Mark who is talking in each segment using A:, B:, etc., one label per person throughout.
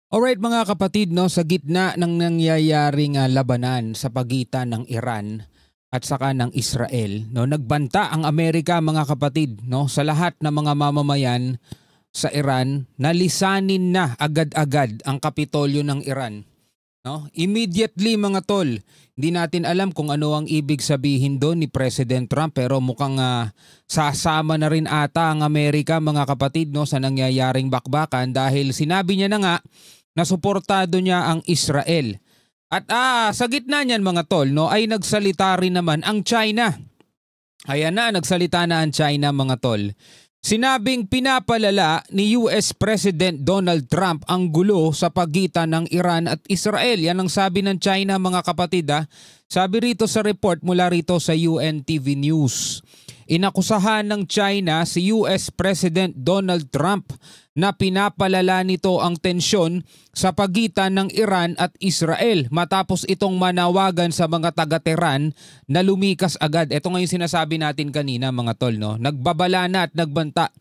A: Alright mga kapatid, no, sa gitna ng nangyayaring labanan sa pagitan ng Iran at saka ng Israel, no, nagbanta ang Amerika mga kapatid, no, sa lahat ng mga mamamayan sa Iran na lisanin na agad-agad ang Kapitolyo ng Iran. No? Immediately mga tol, hindi natin alam kung ano ang ibig sabihin doon ni President Trump, pero mukhang sasama na rin ata ang Amerika mga kapatid, no, sa nangyayaring bakbakan dahil sinabi niya na nga na suportado niya ang Israel. At sa gitna niyan mga tol, no, ay nagsalita rin naman ang China. Ayan na, nagsalita na ang China mga tol. Sinabing pinapalala ni US President Donald Trump ang gulo sa pagitan ng Iran at Israel. Yan ang sabi ng China mga kapatid. Sabi rito sa report mula rito sa UNTV News. Inakusahan ng China si US President Donald Trump na pinapalala nito ang tensyon sa pagitan ng Iran at Israel matapos itong manawagan sa mga taga-Tehran na lumikas agad. Ito nga yung sinasabi natin kanina mga tol, no? Nagbabala na at nagbanta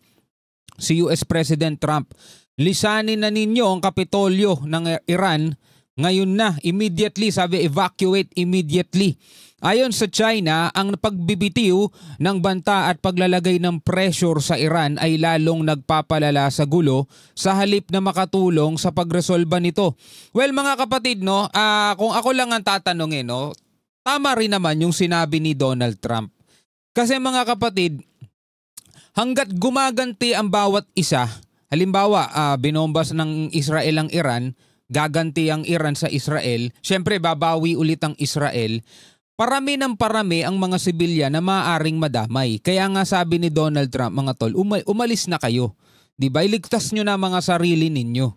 A: si US President Trump. Lisanin na ninyo ang Kapitolyo ng Iran ngayon na, immediately, sabi evacuate immediately. Ayon sa China, ang pagbibitiw ng banta at paglalagay ng pressure sa Iran ay lalong nagpapalala sa gulo sa halip na makatulong sa pagresolba nito. Well mga kapatid, no, kung ako lang ang tatanungin, no, tama rin naman yung sinabi ni Donald Trump. Kasi mga kapatid, hanggat gumaganti ang bawat isa, halimbawa binombas ng Israel ang Iran, gaganti ang Iran sa Israel, syempre babawi ulit ang Israel. Parami ng parami ang mga sibilyan na maaaring madamay. Kaya nga sabi ni Donald Trump, mga tol, umalis na kayo. Diba? Iligtas nyo na mga sarili ninyo.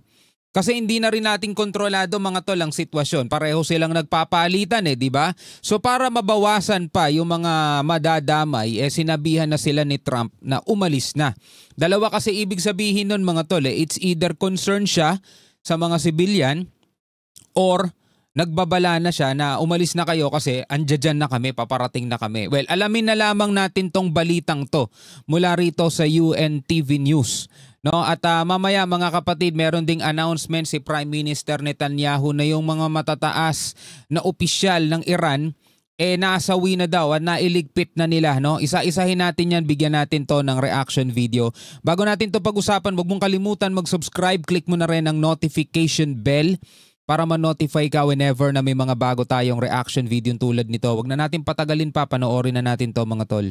A: Kasi hindi na rin natin kontrolado mga tol ang sitwasyon. Pareho silang nagpapalitan diba? So para mabawasan pa yung mga madadamay, sinabihan na sila ni Trump na umalis na. Dalawa kasi ibig sabihin nun mga tol, it's either concern siya sa mga sibilyan or nagbabala na siya na umalis na kayo kasi andyan na kami, paparating na kami. Well, alamin na lamang natin tong balitang to mula rito sa UNTV News. No? At mamaya mga kapatid, meron ding announcement si Prime Minister Netanyahu na yung mga matataas na opisyal ng Iran nasawi na daw at nailigpit na nila. No? Isa-isahin natin yan, bigyan natin to ng reaction video. Bago natin to pag-usapan, huwag mong kalimutan mag-subscribe, click mo na rin ang notification bell para ma-notify ka whenever na may mga bago tayong reaction video tulad nito. Huwag na natin patagalin pa, panoorin na natin to mga tol.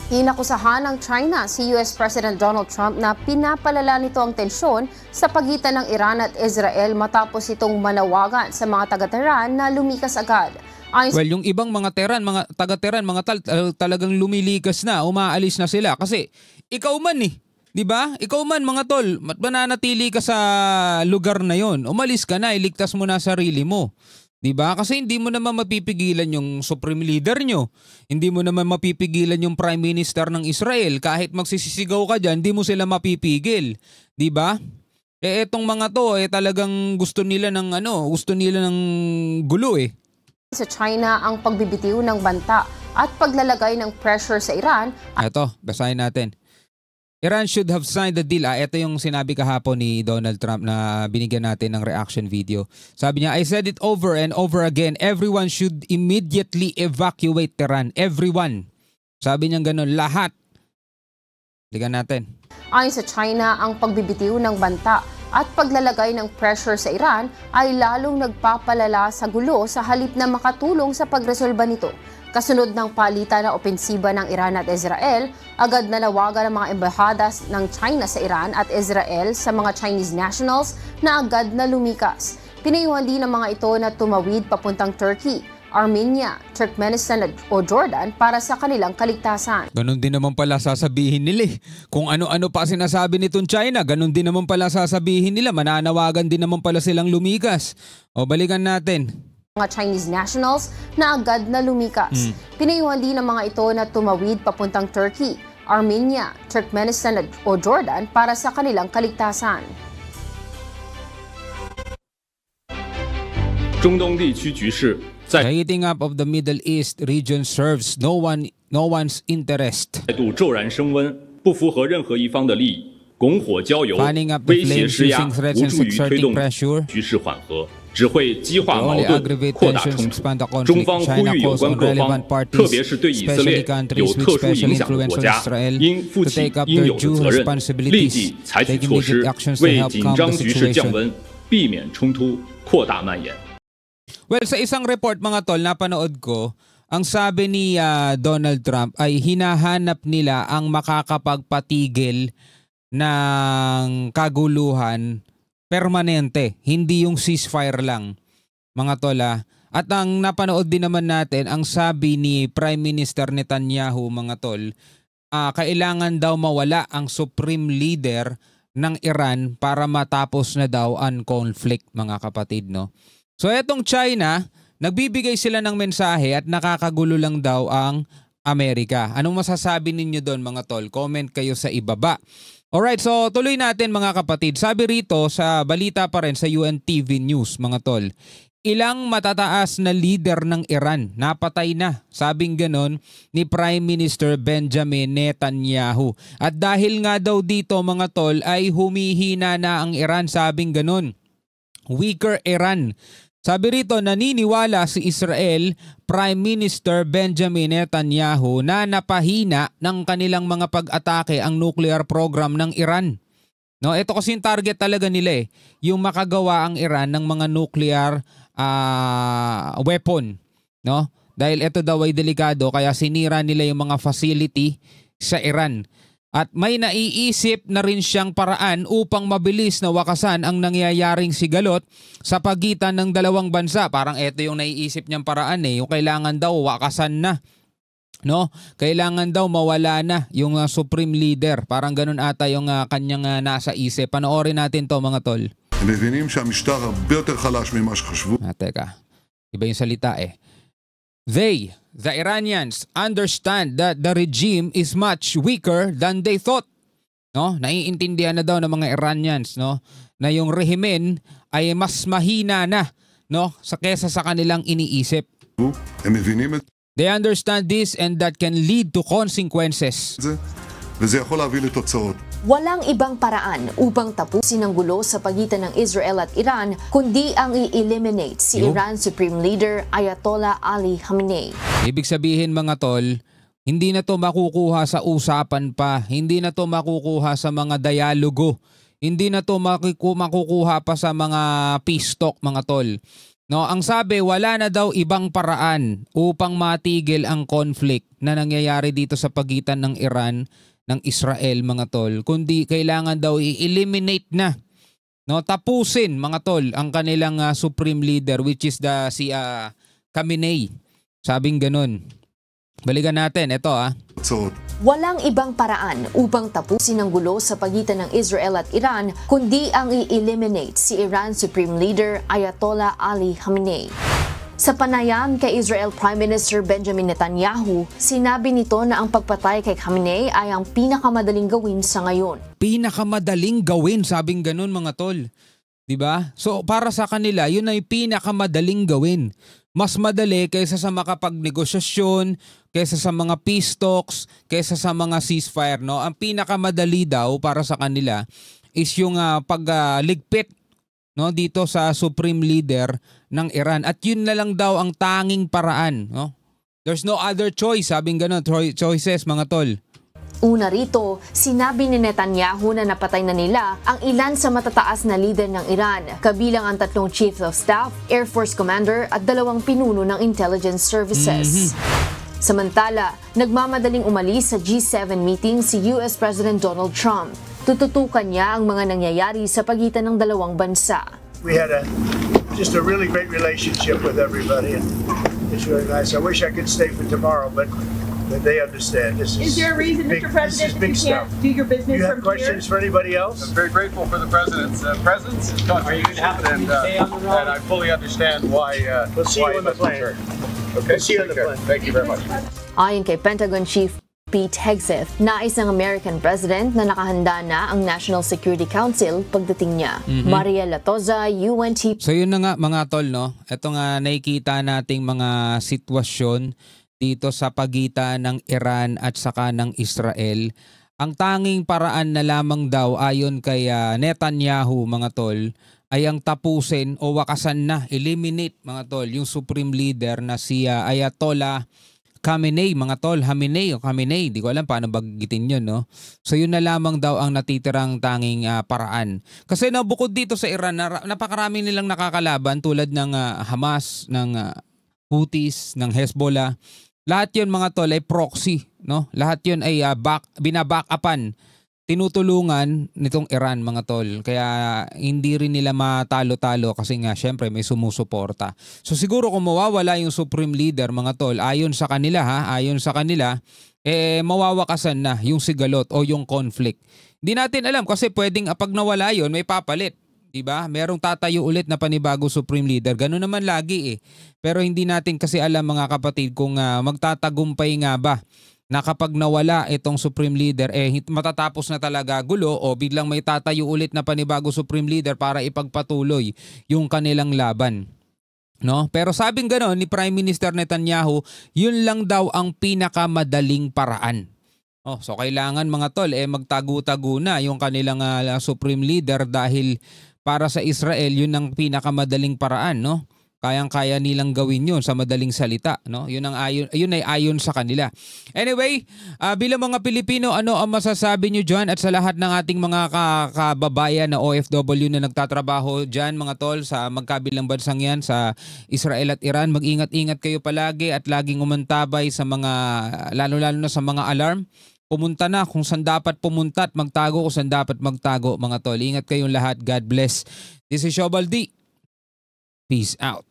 B: Inakusahan ng China si US President Donald Trump na pinapalala nito ang tensyon sa pagitan ng Iran at Israel matapos itong manawagan sa mga taga-Tehran na lumikas agad.
A: Well, yung ibang mga taga-Tehran, talagang lumilikas na, umaalis na sila kasi ikaw man di ba? Ikaw man mga tol, mananatili ka sa lugar na yon. Umalis ka na, iligtas mo na sarili mo. Di ba? Kasi hindi mo naman mapipigilan yung supreme leader nyo. Hindi mo naman mapipigilan yung prime minister ng Israel. Kahit magsisisigaw ka dyan, hindi mo sila mapipigil. Di ba? Etong mga to, talagang gusto nila ng gulo
B: Sa China ang pagbibitiw ng banta at paglalagay ng pressure sa Iran.
A: Ito, basahin natin. Iran should have signed the deal. Ito yung sinabi kahapon ni Donald Trump na binigyan natin ng reaction video. Sabi niya, I said it over and over again. Everyone should immediately evacuate Tehran. Everyone. Sabi niya ganun, lahat. Ligan natin.
B: Ayon sa China, ang pagbibitiw ng banta at paglalagay ng pressure sa Iran ay lalong nagpapalala sa gulo sa halip na makatulong sa pagresolba nito. Kasunod ng palitan na opensiba ng Iran at Israel, agad nalawagan ang mga embahadas ng China sa Iran at Israel sa mga Chinese nationals na agad na lumikas. Pinayuhan din ng mga ito na tumawid papuntang Turkey, Armenia, Turkmenistan o Jordan para sa kanilang kaligtasan.
A: Ganon din naman pala sasabihin nila. Kung ano-ano pa sinasabi nitong China, ganon din naman pala sasabihin nila. Mananawagan din naman pala silang lumikas. O balikan natin.
B: Mga Chinese nationals na agad na lumikas. Pinayuhan din ng mga ito na tumawid papuntang Turkey, Armenia, Turkmenistan o Jordan para sa kanilang kaligtasan.
C: 中东地区局势
A: The heating up of the Middle East region serves no one's interest.
C: 再度骤然升温，不符合任何一方的利益。拱火浇油
A: fanning up the
C: 威胁
A: flames
C: 施压
A: using threats
C: 无
A: and
C: 助于推
A: exerting
C: 动
A: pressure.
C: 局势缓和，只会激化
A: They
C: 矛
A: only
C: 盾，
A: aggravate
C: 扩大
A: tensions,
C: 冲突。
A: expand the conflict.
C: 中方呼
A: China
C: 吁有
A: calls
C: 关
A: on
C: 各方
A: relevant，
C: 特
A: parties,
C: 别是对以色
A: especially
C: 列
A: countries
C: 有
A: with
C: 特殊
A: special
C: 影响的
A: influence
C: 国
A: on
C: 家，
A: Israel,
C: 应负
A: to
C: 起
A: take up
C: 应
A: their
C: 有的
A: due
C: 责任，立
A: responsibilities,
C: 即采取
A: take
C: 措施，
A: immediate actions to
C: 为
A: help
C: 紧
A: calm
C: 张
A: the
C: 局势降
A: situation.
C: 温，避免冲突扩大蔓延。
A: Well, sa isang report mga tol, napanood ko, ang sabi ni Donald Trump ay hinahanap nila ang makakapagpatigil ng kaguluhan permanente, hindi yung ceasefire lang, mga tol. At ang napanood din naman natin, ang sabi ni Prime Minister Netanyahu, mga tol, kailangan daw mawala ang supreme leader ng Iran para matapos na daw ang conflict, mga kapatid, no? So etong China, nagbibigay sila ng mensahe at nakakagulo lang daw ang Amerika. Anong masasabi ninyo doon, mga tol? Comment kayo sa ibaba. Alright, so tuloy natin mga kapatid. Sabi rito sa balita pa rin sa UNTV News, mga tol, ilang matataas na leader ng Iran napatay na, sabing ganon ni Prime Minister Benjamin Netanyahu. At dahil nga daw dito, mga tol, ay humihina na ang Iran, sabing ganon. Weaker Iran. Sabi rito, naniniwala si Israel Prime Minister Benjamin Netanyahu na napahina ng kanilang mga pag-atake ang nuclear program ng Iran. No, ito kasi yung target talaga nila yung makagawa ang Iran ng mga nuclear weapon, no? Dahil ito daw ay delikado kaya sinira nila yung mga facility sa Iran. At may naiisip na rin siyang paraan upang mabilis na wakasan ang nangyayaring sigalot sa pagitan ng dalawang bansa. Parang ito yung naiisip niyang paraan yung kailangan daw wakasan na. No? Kailangan daw mawala na yung supreme leader. Parang ganun ata yung kanyang nasa isip. Panoorin natin to, mga tol. Teka, iba yung salita They, the Iranians, understand that the regime is much weaker than they thought. No? Naiintindihan na daw ng mga Iranians, no, na yung rehimen ay mas mahina na, no, kesa sa kanilang iniisip. They understand this and that can lead to consequences.
B: Walang ibang paraan upang tapusin ang gulo sa pagitan ng Israel at Iran kundi ang i-eliminate si Iran Supreme Leader Ayatollah Ali Khamenei.
A: Ibig sabihin, mga tol, hindi na to makukuha sa usapan pa, hindi na to makukuha sa mga dialogo, hindi na to makukuha pa sa mga peace talk, mga tol. No, ang sabi, wala na daw ibang paraan upang matigil ang conflict na nangyayari dito sa pagitan ng Iran ng Israel, mga tol, kundi kailangan daw i-eliminate na, no, tapusin, mga tol, ang kanilang supreme leader, which is si Khamenei. Sabing ganun. Balikan natin ito
B: Walang ibang paraan upang tapusin ang gulo sa pagitan ng Israel at Iran kundi ang i-eliminate si Iran Supreme Leader Ayatollah Ali Khamenei. Sa panayam kay Israel Prime Minister Benjamin Netanyahu, sinabi nito na ang pagpatay kay Khamenei ay ang pinakamadaling gawin sa ngayon.
A: Pinakamadaling gawin, sabing ganun, mga tol. Diba? So para sa kanila, yun ay pinakamadaling gawin. Mas madali kaysa sa makapagnegosasyon, kaysa sa mga peace talks, kaysa sa mga ceasefire. No? Ang pinakamadali daw para sa kanila is yung pagligpit dito sa supreme leader ng Iran. At yun na lang daw ang tanging paraan. No? There's no other choice, sabing ganun, choices, mga tol.
B: Una rito, sinabi ni Netanyahu na napatay na nila ang ilan sa matataas na leader ng Iran, kabilang ang 3 Chief of Staff, Air Force Commander at 2 pinuno ng Intelligence Services. Samantala, nagmamadaling umalis sa G7 meeting si US President Donald Trump. Tututukan niya ang mga nangyayari sa pagitan ng dalawang bansa.
D: We had just a really great relationship with everybody, and it's really nice. I wish I could stay for tomorrow, but they understand. Is
E: there a reason,
D: big,
E: Mr. President, that you can't do your business
D: you have
E: from
D: questions
E: here?
D: for anybody else?
F: I'm very grateful for the President's presence. It's contribution, and I fully understand why.
D: We'll see you on the plane.
F: Okay,
D: We'll see you on the plane.
F: Thank you very much.
B: Ayon kay Pentagon Chief Pete Hegseth, nais ng American President na nakahanda na ang National Security Council pagdating niya. Maria Latoza, UNTV.
A: So yun na nga, mga tol, no? Ito nga nakikita nating mga sitwasyon dito sa pagitan ng Iran at saka ng Israel. ang tanging paraan na lamang daw ayon kay Netanyahu mga tol ay ang tapusin o wakasan na, eliminate mga tol, yung supreme leader na si Ayatollah Khamenei mga tol, Khamenei, di ko alam paano bagitin yun, no? So yun na lamang daw ang natitirang tanging paraan. Kasi bukod dito sa Iran, napakarami nilang nakakalaban tulad ng Hamas, ng Houthis, ng Hezbollah. Lahat yun mga tol ay proxy, no? Lahat yun ay binaback-upan, tinutulungan nitong Iran mga tol. Kaya hindi rin nila matalo-talo kasi nga syempre may sumusuporta. So siguro kung mawawala yung supreme leader mga tol, ayon sa kanila mawawakasan na yung sigalot o yung conflict. Hindi natin alam kasi pwedeng pag nawala yun may papalit. Diba? Merong tatayo ulit na panibago supreme leader. Ganun naman lagi eh. Pero hindi natin kasi alam mga kapatid kung magtatagumpay nga ba na kapag nawala itong supreme leader, matatapos na talaga gulo o biglang may tatayo ulit na panibago supreme leader para ipagpatuloy yung kanilang laban. No? Pero sabing gano'n ni Prime Minister Netanyahu, yun lang daw ang pinakamadaling paraan. So kailangan mga tol, magtago-tago na yung kanilang supreme leader dahil para sa Israel, yun ang pinakamadaling paraan, no? Kayang-kaya nilang gawin yun sa madaling salita, no? Yun ay ayon sa kanila. Anyway, bilang mga Pilipino, ano ang masasabi nyo dyan at sa lahat ng ating mga kababayan na OFW na nagtatrabaho dyan, mga tol, sa magkabilang bansang yan, sa Israel at Iran, mag-ingat-ingat kayo palagi at laging umantabay sa mga, lalo-lalo na sa mga alarm. Pumunta na kung saan dapat pumunta at magtago kung saan dapat magtago, mga tol. Ingat kayong lahat. God bless. This is Shobal D. Peace out.